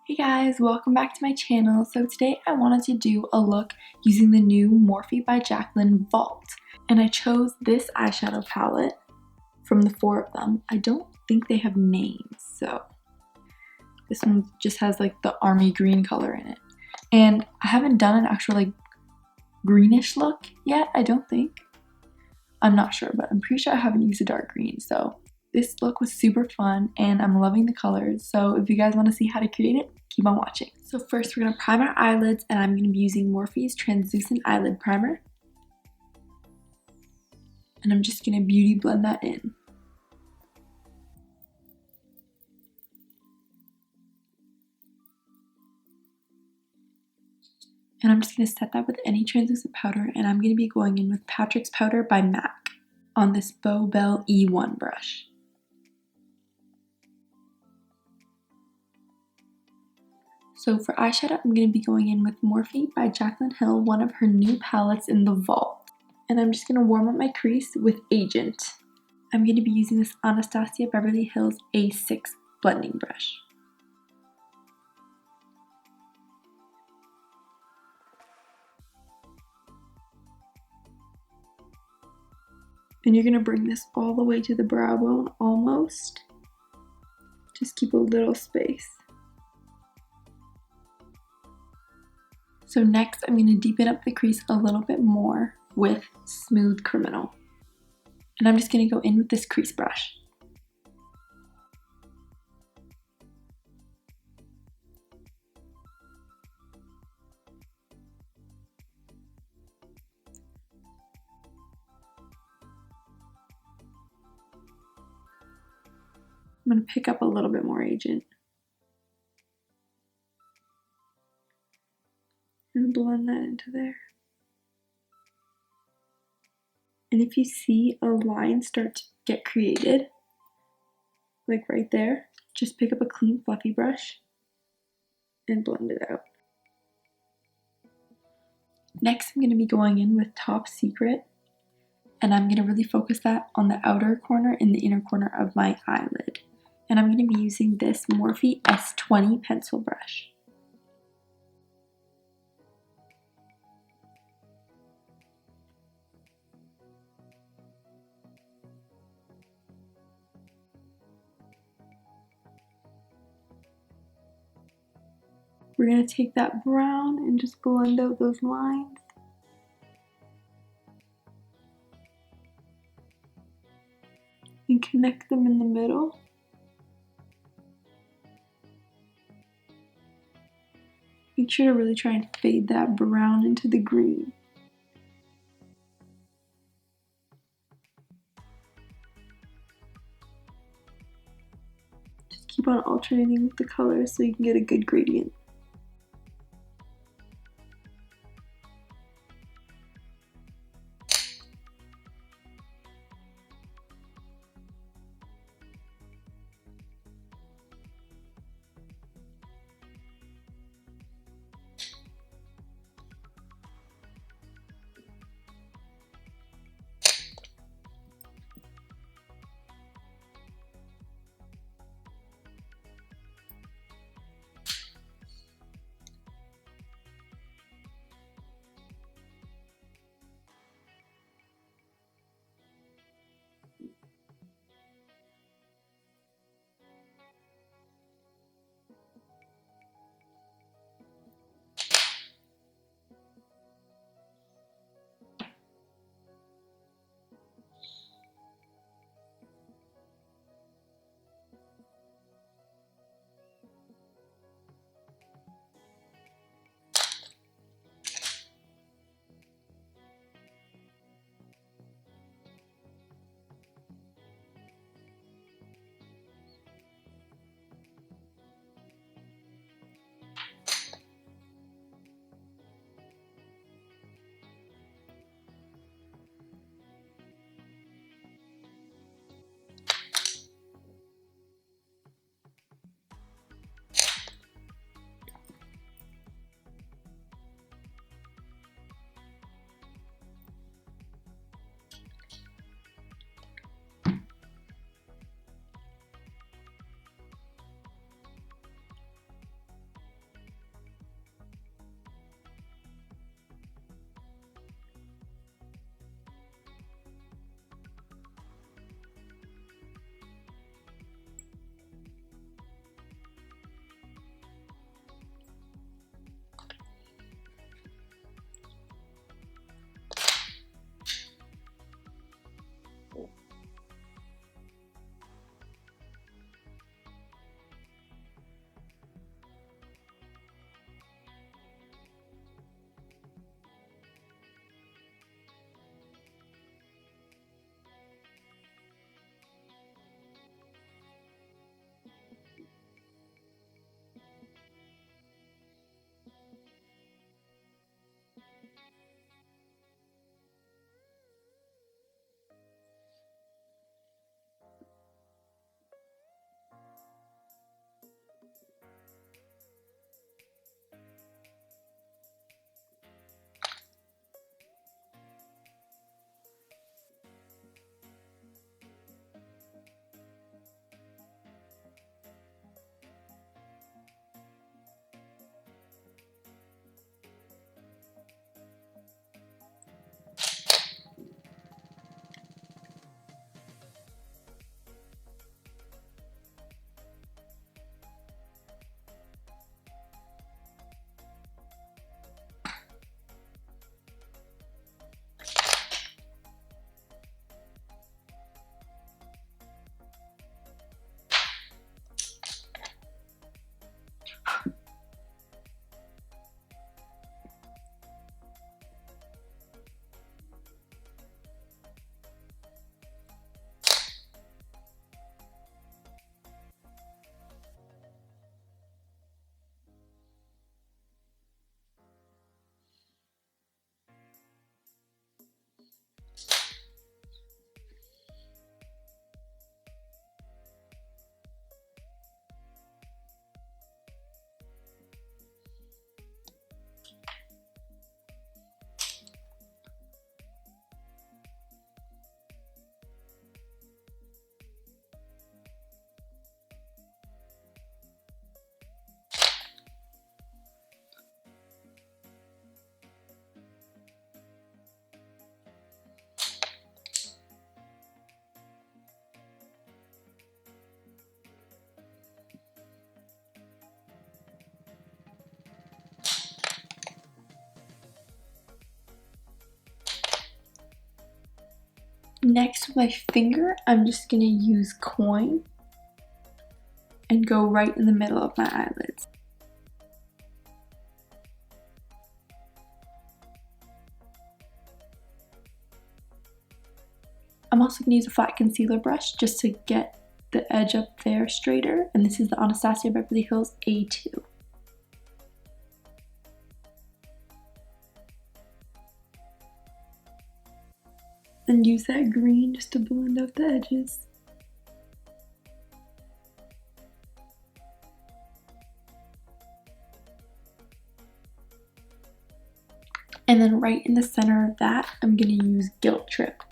Hey guys, welcome back to my channel. So today I wanted to do a look using the new Morphe by Jaclyn Vault. And I chose this eyeshadow palette from the 4 of them. I don't think they have names, so this one just has like the army green color in it. And I haven't done an actual like greenish look yet, I don't think. I'm not sure, but I'm pretty sure I haven't used a dark green, so this look was super fun and I'm loving the colors. So if you guys want to see how to create it, keep on watching. So first we're going to prime our eyelids and I'm going to be using Morphe's Translucent Eyelid Primer. And I'm just going to beauty blend that in. And I'm just going to set that with any translucent powder, and I'm going to be going in with Patrick's Powder by MAC on this Beau Belle E1 brush. So for eyeshadow, I'm going to be going in with Morphe by Jaclyn Hill, one of her new palettes in the Vault. And I'm just going to warm up my crease with Agent. I'm going to be using this Anastasia Beverly Hills A6 blending brush. And you're going to bring this all the way to the brow bone, almost. Just keep a little space. So next, I'm going to deepen up the crease a little bit more with Smooth Criminal. And I'm just going to go in with this crease brush. I'm going to pick up a little bit more Agent. And blend that into there. And if you see a line start to get created, like right there, just pick up a clean fluffy brush and blend it out. Next, I'm going to be going in with Top Secret, and I'm going to really focus that on the outer corner and the inner corner of my eyelid. And I'm going to be using this Morphe S20 pencil brush. We're going to take that brown and just blend out those lines. And connect them in the middle. Make sure to really try and fade that brown into the green. Just keep on alternating with the colors so you can get a good gradient. Next, with my finger, I'm just gonna use coin and go right in the middle of my eyelids. I'm also gonna use a flat concealer brush just to get the edge up there straighter, and this is the Anastasia Beverly Hills A2. And use that green just to blend out the edges. And then right in the center of that, I'm gonna use Guilt Trip,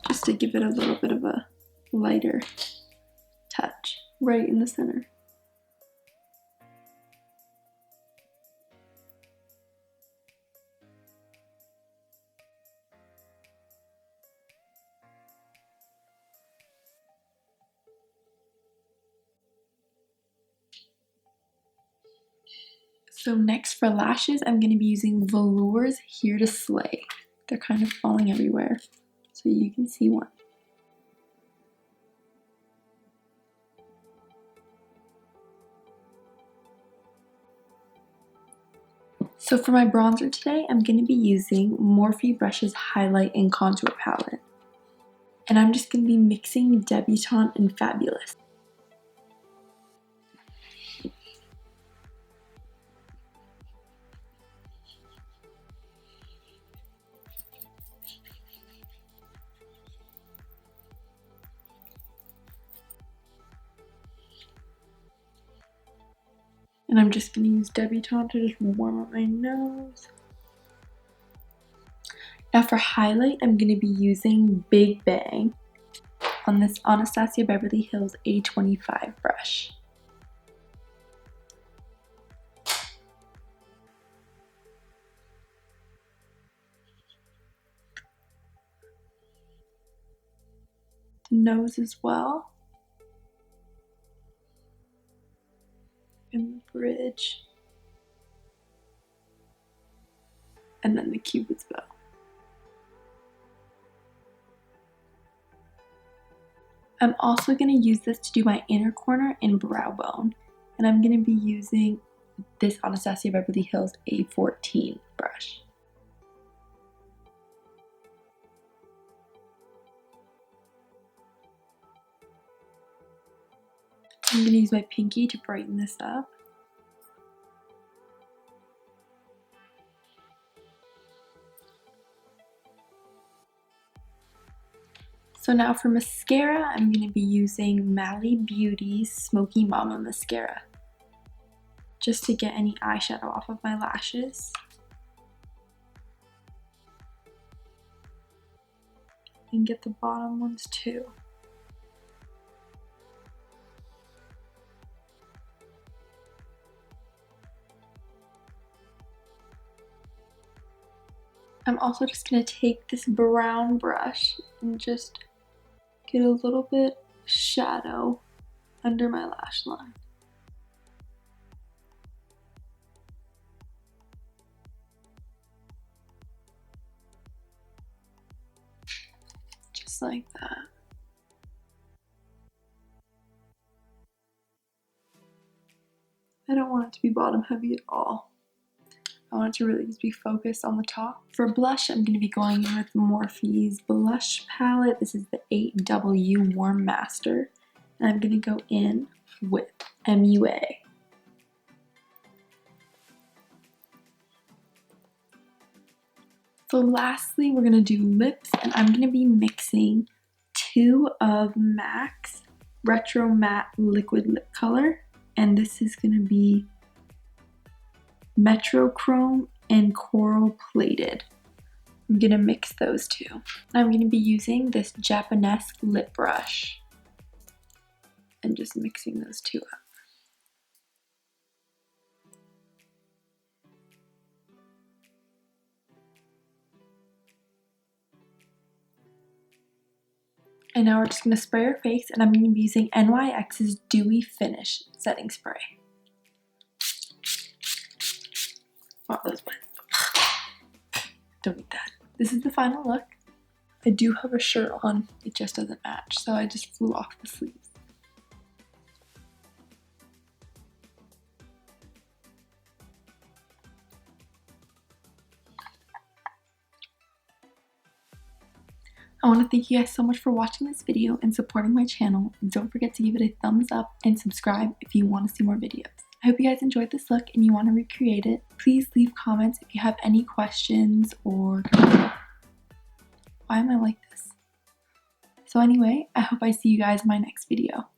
just to give it a little bit of a lighter touch right in the center. So next for lashes, I'm going to be using Velour's Here to Slay. They're kind of falling everywhere, so you can see one. So for my bronzer today, I'm going to be using Morphe Brushes Highlight and Contour Palette. And I'm just going to be mixing Debutante and Fabulous. And I'm just going to use Debutante to just warm up my nose. Now for highlight, I'm going to be using Big Bang on this Anastasia Beverly Hills A25 brush. The nose as well. And the bridge. And then the Cupid's bow. I'm also going to use this to do my inner corner and brow bone. And I'm going to be using this Anastasia Beverly Hills A14 brush. I'm going to use my pinky to brighten this up. So now for mascara, I'm going to be using Mally Beauty's Smokey Mama Mascara, just to get any eyeshadow off of my lashes. And get the bottom ones too. I'm also just going to take this brown brush and just get a little bit shadow under my lash line. Just like that. I don't want it to be bottom heavy at all. I want it to really just be focused on the top. For blush, I'm going to be going in with Morphe's blush palette. This is the 8W Warm Master. And I'm going to go in with MUA. So lastly, we're going to do lips, and I'm going to be mixing 2 of MAC's Retro Matte Liquid Lip Color. And this is going to be Metrochrome and Coral Plated. I'm going to mix those two. I'm going to be using this Japanese lip brush and just mixing those two up. And now we're just going to spray our face, and I'm going to be using NYX's Dewy Finish Setting Spray. Oh, that was wet. Don't need that. This is the final look. I do have a shirt on, it just doesn't match, so I just flew off the sleeves. I want to thank you guys so much for watching this video and supporting my channel, and don't forget to give it a thumbs up and subscribe if you want to see more videos. I hope you guys enjoyed this look and you want to recreate it. Please leave comments if you have any questions or why am I like this? So anyway, I hope I see you guys in my next video.